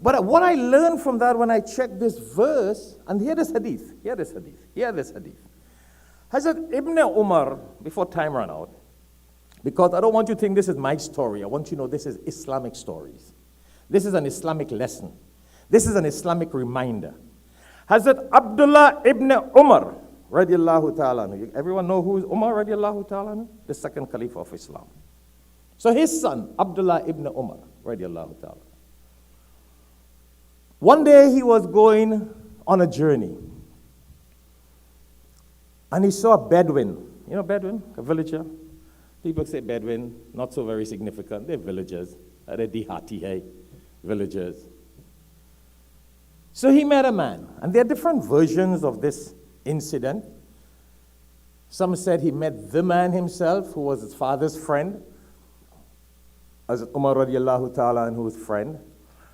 But what I learned from that when I checked this verse, and hear this hadith. Hazrat Ibn Umar, before time ran out, because I don't want you to think this is my story. I want you to know this is Islamic stories. This is an Islamic lesson. This is an Islamic reminder. Hazrat Abdullah ibn Umar, radiallahu ta'ala anhu. Everyone know who is Umar, radiallahu ta'ala anhu? The second caliph of Islam. So his son, Abdullah ibn Umar, radiallahu ta'ala. One day he was going on a journey. And he saw a Bedouin. You know Bedouin? A villager. People say Bedouin, not so very significant. They're villagers. They're dihati, hey, villagers. So he met a man. And there are different versions of this incident. Some said he met the man himself, who was his father's friend, as Umar radiallahu ta'ala anhu's friend.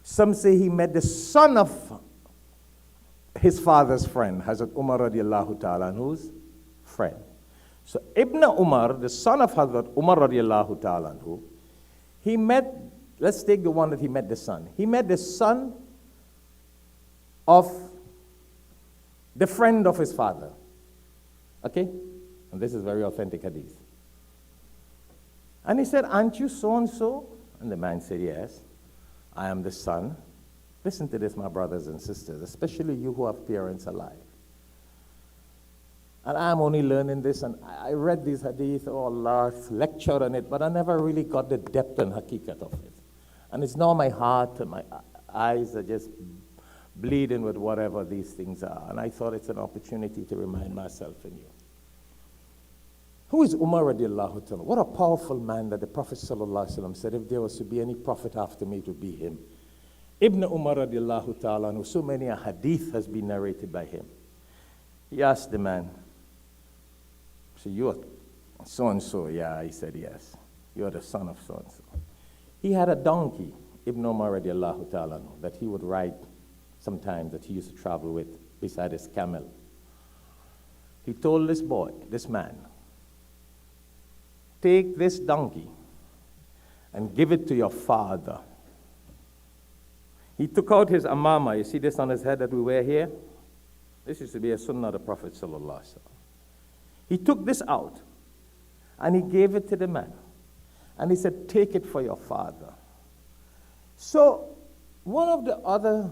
Some say he met the son of his father's friend, Hazrat Umar radiallahu ta'ala anhu's friend. So Ibn Umar, the son of Hazrat Umar radiallahu ta'ala anhu, he met, let's take the one that he met the son. He met the son of the friend of his father. Okay? And this is very authentic hadith. And he said, aren't you so-and-so? And the man said, yes, I am the son. Listen to this, my brothers and sisters, especially you who have parents alive. And I'm only learning this, and I read these hadith, oh Allah, lectured on it, but I never really got the depth and hakikat of it. And it's now my heart and my eyes are just bleeding with whatever these things are. And I thought it's an opportunity to remind myself and you. Who is Umar radiallahu ta'ala? What a powerful man that the Prophet sallallahu alaihi wasallam said, if there was to be any prophet after me, it would be him. Ibn Umar radiallahu ta'ala, and so many a hadith has been narrated by him. He asked the man, so you are so-and-so? Yeah, he said, yes. You are the son of so-and-so. He had a donkey, Ibn Umar radiallahu ta'ala, that he would ride sometimes, that he used to travel with beside his camel. He told this boy, this man, take this donkey and give it to your father. He took out his amama. You see this on his head that we wear here? This used to be a sunnah of the Prophet sallallahu alaihi wasallam. He took this out and he gave it to the man. And he said, take it for your father. So one of the other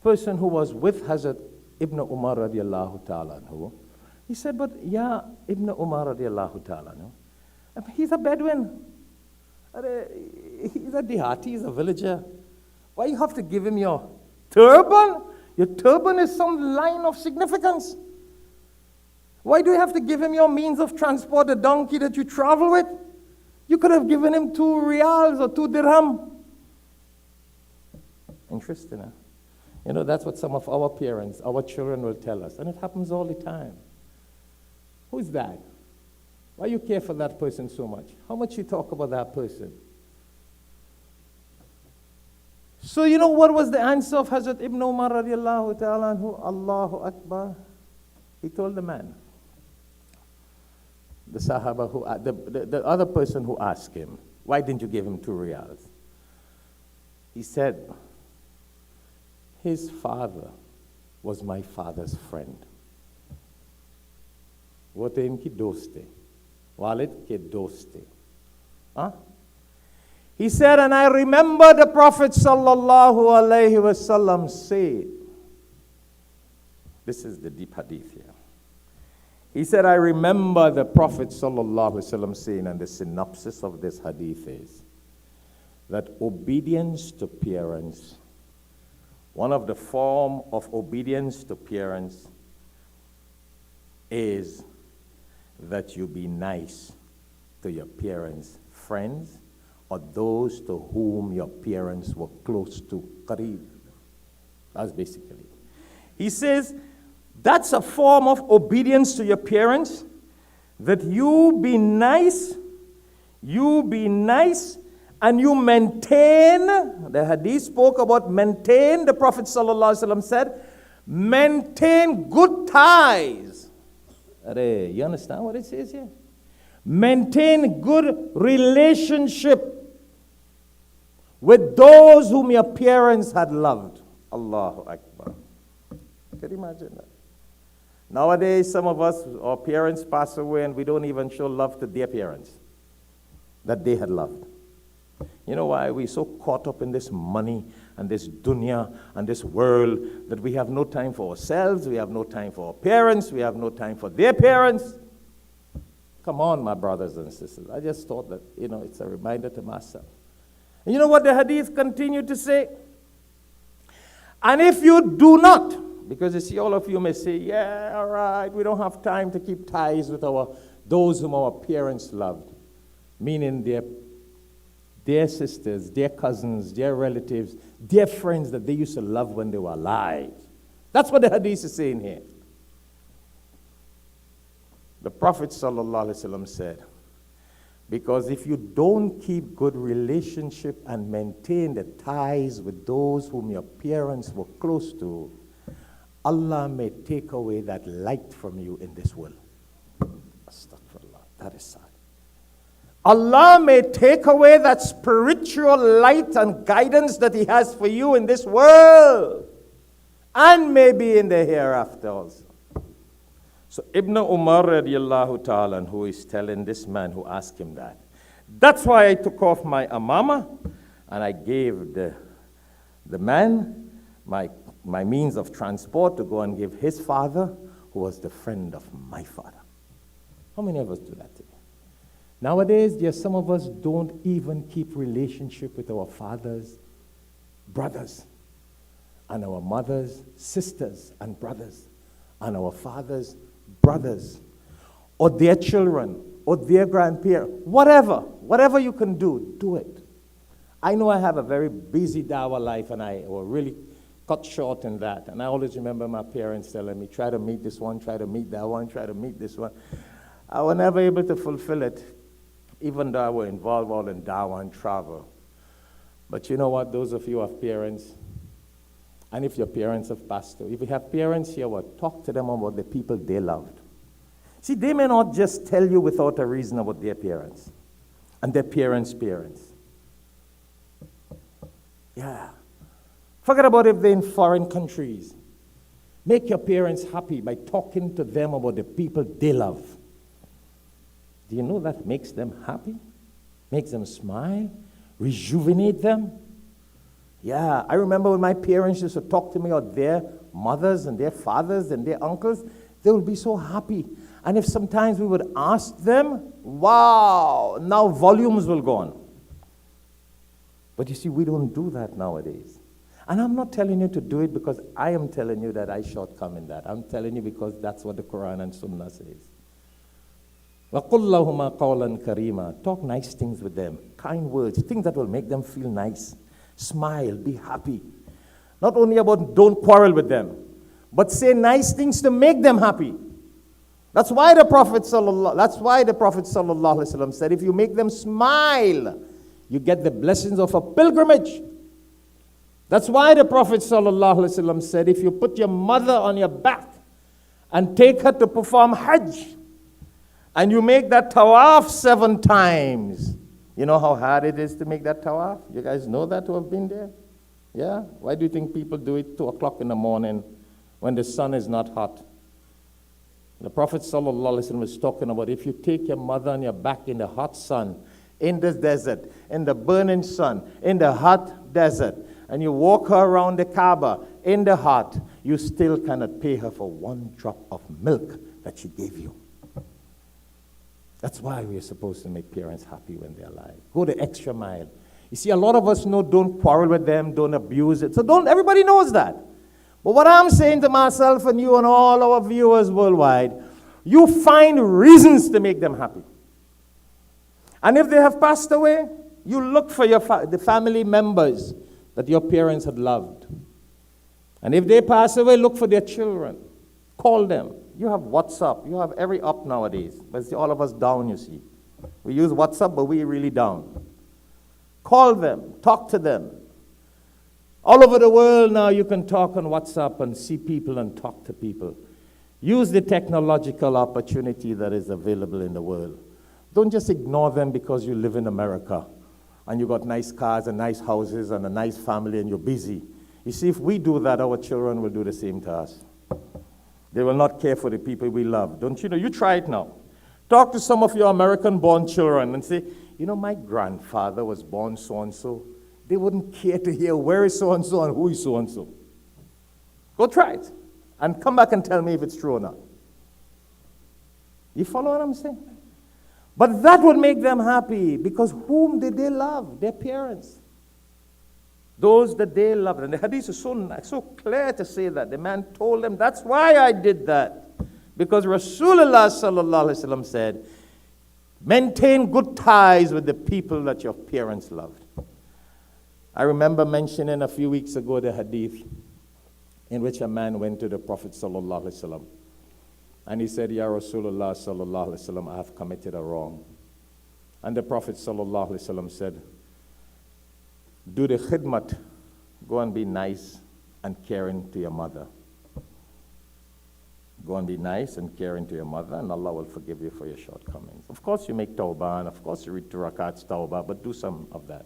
person who was with Hazrat Ibn Umar radiallahu ta'ala anhu, he said, but yeah, Ibn Umar radiallahu ta'ala anhu, he's a Bedouin. He's a dihati, he's a villager. Why you have to give him your turban? Your turban is some line of significance. Why do you have to give him your means of transport, the donkey that you travel with? You could have given him 2 riyals or 2 dirham. Interesting, huh? You know, that's what some of our parents, our children will tell us. And it happens all the time. Who's that? Why you care for that person so much? How much you talk about that person? So you know what was the answer of Hazrat Ibn Umar radiallahu ta'ala anhu? Allahu Akbar. He told the man, the Sahaba, the other person who asked him, why didn't you give him 2 riyals? He said, his father was my father's friend. Wote inki doste. Walid ke doste. Huh? He said, and I remember the Prophet sallallahu alaihi wasallam said, this is the deep hadith here. He said, I remember the Prophet sallallahu alaihi wasallam saying, and the synopsis of this hadith is, that obedience to parents, one of the form of obedience to parents is that you be nice to your parents' friends or those to whom your parents were close to. Qareeb. That's basically it. He says, that's a form of obedience to your parents, that you be nice, and you maintain, the hadith spoke about maintain, the Prophet ﷺ said, maintain good ties. You understand what it says here? Maintain good relationship with those whom your parents had loved. Allahu Akbar. Can you imagine that? Nowadays, some of us, our parents pass away and we don't even show love to their parents that they had loved. You know why? We're so caught up in this money and this dunya and this world that we have no time for ourselves, we have no time for our parents, we have no time for their parents. Come on, my brothers and sisters. I just thought that, it's a reminder to myself. And you know what the hadith continued to say? And if you do not, because you see, all of you may say, yeah, all right, we don't have time to keep ties with those whom our parents loved, meaning their sisters, their cousins, their relatives, their friends that they used to love when they were alive. That's what the hadith is saying here. The Prophet ﷺ said, because if you don't keep good relationship and maintain the ties with those whom your parents were close to, Allah may take away that light from you in this world. Astaghfirullah. That is sad. Allah may take away that spiritual light and guidance that He has for you in this world, and maybe in the hereafter also. So Ibn Umar radiallahu ta'ala, who is telling this man who asked him that, that's why I took off my amama and I gave the man my means of transport to go and give his father, who was the friend of my father. How many of us do that today? Nowadays, there's some of us don't even keep relationship with our fathers, brothers, and our mothers, sisters and brothers, and our fathers, brothers, or their children, or their grandparents, whatever you can do it. I know I have a very busy dawah life, and I will really cut short in that. And I always remember my parents telling me, try to meet this one, try to meet that one, try to meet this one. I was never able to fulfill it, even though I were involved all in dawah and travel. But you know what? Those of you who have parents, and if your parents have passed away, if you have parents here, talk to them about the people they loved. See, they may not just tell you without a reason about their parents and their parents' parents. Yeah. Forget about if they're in foreign countries. Make your parents happy by talking to them about the people they love. Do you know that makes them happy? Makes them smile? Rejuvenate them? Yeah, I remember when my parents used to talk to me about their mothers and their fathers and their uncles, they would be so happy. And if sometimes we would ask them, wow, now volumes will go on. But you see, we don't do that nowadays. And I'm not telling you to do it because I am telling you that I shortcome in that. I'm telling you because that's what the Quran and Sunnah says. وَقُلْ لَهُمَا قَوْلًا كَرِيمًا. Talk nice things with them, kind words, things that will make them feel nice. Smile, be happy. Not only about don't quarrel with them, but say nice things to make them happy. That's why the Prophet ﷺ said, if you make them smile, you get the blessings of a pilgrimage. That's why the Prophet ﷺ said, if you put your mother on your back and take her to perform Hajj, and you make that tawaf 7 times, you know how hard it is to make that tawaf? You guys know that who have been there? Yeah? Why do you think people do it 2 o'clock in the morning when the sun is not hot? The Prophet ﷺ was talking about if you take your mother on your back in the hot sun, in the desert, in the burning sun, in the hot desert, and you walk her around the Kaaba in the hot, you still cannot pay her for 1 drop of milk that she gave you. That's why we're supposed to make parents happy when they're alive. Go the extra mile. You see, a lot of us know don't quarrel with them, don't abuse it. So everybody knows that. But what I'm saying to myself and you and all our viewers worldwide, you find reasons to make them happy. And if they have passed away, you look for the family members that your parents had loved. And if they pass away, look for their children. Call them. You have WhatsApp. You have every app nowadays. But see, all of us down, you see. We use WhatsApp, but we're really down. Call them. Talk to them. All over the world now, you can talk on WhatsApp and see people and talk to people. Use the technological opportunity that is available in the world. Don't just ignore them because you live in America and you got nice cars and nice houses and a nice family and you're busy. You see, if we do that, our children will do the same to us. They will not care for the people we love. Don't you know? You try it now. Talk to some of your American-born children and say, you know, my grandfather was born so-and-so. They wouldn't care to hear where is so-and-so and who is so-and-so. Go try it. And come back and tell me if it's true or not. You follow what I'm saying? But that would make them happy, because whom did they love? Their parents. Those that they loved. And the hadith is so clear to say that. The man told them, that's why I did that. Because Rasulullah sallallahu alaihi wasallam said, maintain good ties with the people that your parents loved. I remember mentioning a few weeks ago the hadith in which a man went to the Prophet sallallahu alaihi wasallam. And he said, Ya Rasulullah sallallahu alaihi wasallam, I have committed a wrong. And the Prophet sallallahu alaihi wasallam said, do the khidmat, go and be nice and caring to your mother. Go and be nice and caring to your mother, and Allah will forgive you for your shortcomings. Of course you make tawbah, and of course you read 2 rakats tawbah, but do some of that.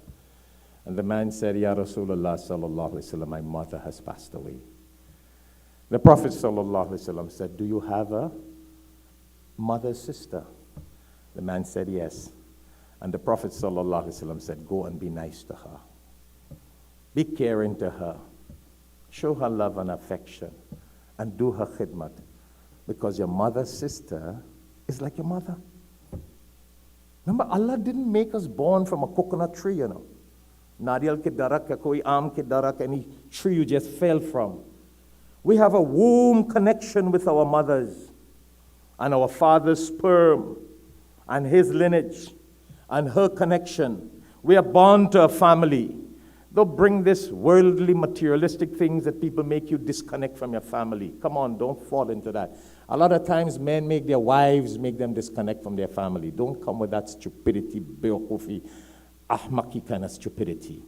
And the man said, Ya Rasulullah sallallahu alaihi wasallam, my mother has passed away. The Prophet sallallahu alaihi wasallam said, do you have a mother's sister? The man said, yes. And the Prophet sallallahu alaihi wasallam said, go and be nice to her. Be caring to her. Show her love and affection, and do her khidmat. Because your mother's sister is like your mother. Remember, Allah didn't make us born from a coconut tree, you know. Nariyal ke darak, koi aam ke darak, any tree you just fell from. We have a womb connection with our mothers and our father's sperm and his lineage and her connection. We are born to a family. Don't bring this worldly, materialistic things that people make you disconnect from your family. Come on, don't fall into that. A lot of times men make their wives, make them disconnect from their family. Don't come with that stupidity, beokufi, ahmaki kind of stupidity.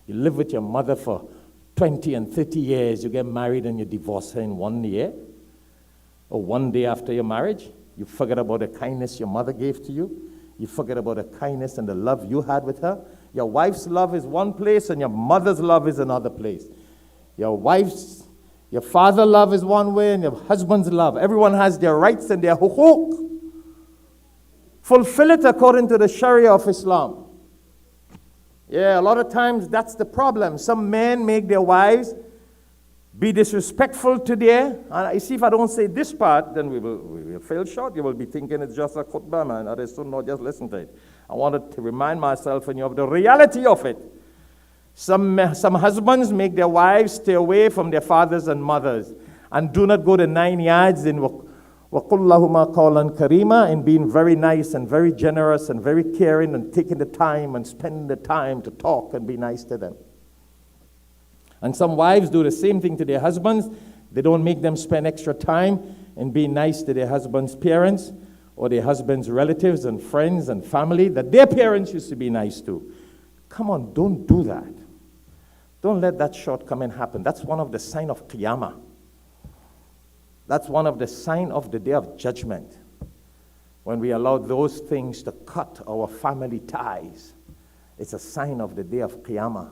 You live with your mother for 20 and 30 years, you get married and you divorce her in 1 year, or 1 day after your marriage. You forget about the kindness your mother gave to you. You forget about the kindness and the love you had with her. Your wife's love is one place and your mother's love is another place. Your father's love is one way and your husband's love. Everyone has their rights and their hukuk. Fulfill it according to the Sharia of Islam. Yeah, a lot of times that's the problem. Some men make their wives be disrespectful to their, and you see, if I don't say this part, then we will fail short. You will be thinking it's just a khutbah, man. That is so not, just listen to it. I wanted to remind myself and you of the reality of it. Some husbands make their wives stay away from their fathers and mothers and do not go the 9 yards in وَقُلْ لَهُمَا قَوْلًا كَرِيمًا, in being very nice and very generous and very caring and taking the time and spending the time to talk and be nice to them. And some wives do the same thing to their husbands. They don't make them spend extra time in being nice to their husband's parents or their husband's relatives and friends and family that their parents used to be nice to. Come on, don't do that. Don't let that shortcoming happen. That's one of the signs of Qiyamah. That's one of the signs of the day of judgment. When we allow those things to cut our family ties, it's a sign of the day of Qiyamah.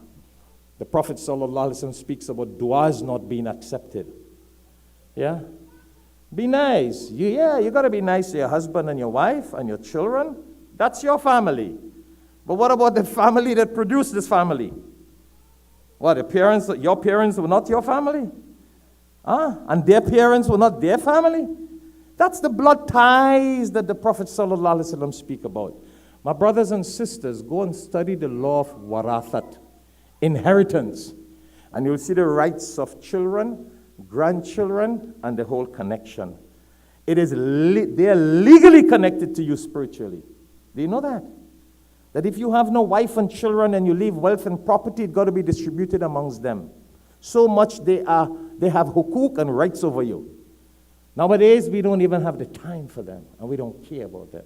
The Prophet ﷺ speaks about du'as not being accepted. Yeah? Be nice. You got to be nice to your husband and your wife and your children. That's your family. But what about the family that produced this family? What, your parents were not your family? And their parents were not their family? That's the blood ties that the Prophet ﷺ speak about. My brothers and sisters, go and study the law of warathat, inheritance, and you'll see the rights of children, grandchildren, and the whole connection. They are legally connected to you spiritually. Do you know that? That if you have no wife and children and you leave wealth and property, it's got to be distributed amongst them. So much they have hukuk and rights over you. Nowadays, we don't even have the time for them, and we don't care about that.